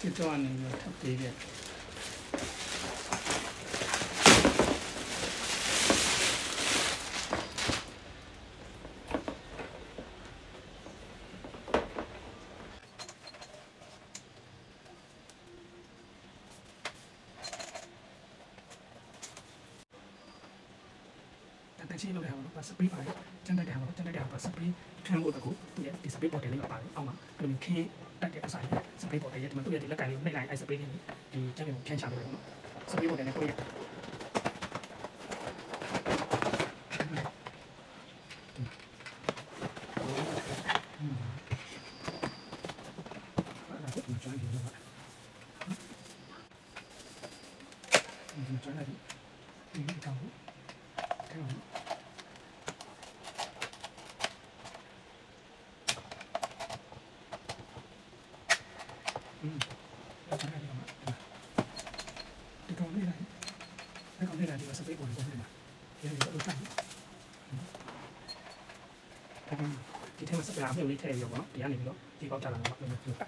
这段呢特别的。但是လို့လည်းဟောစပရေးပါတယ်ကျန်တဲ့ဟာကျန်တဲ့ဟာစပရေးခံဖို့တကူသူရဲ့ဒီစပရေးပေါ်တယ်လေးပါပါတယ်အောက်မှာအဲ့လိုခင်းတက်တဲ့အစားစပရေးပေါ်တယ်ရဲ့ဒီမှာသူ့ရဲ့ဒီလက်ကလေးကိုနှိပ်လိုက်အဲ့စပရေးလေးဒီကျန်တဲ့ကိုခင်းချလို့ပေါ့နော်စပရေးပေါ်တယ်နဲ့ကိုယ့်ရဲ့转来的，干活，干活。转来的嘛，这个内来，这个内来这个是背过的过来嘛，也有一个干。ဒီထဲမှာစပရာမျိုးလေးထည့်ပြီးတော့ဒီကနေပြီးတော့ဒီပေါက်ကြလာမှာလို့ပြောတာ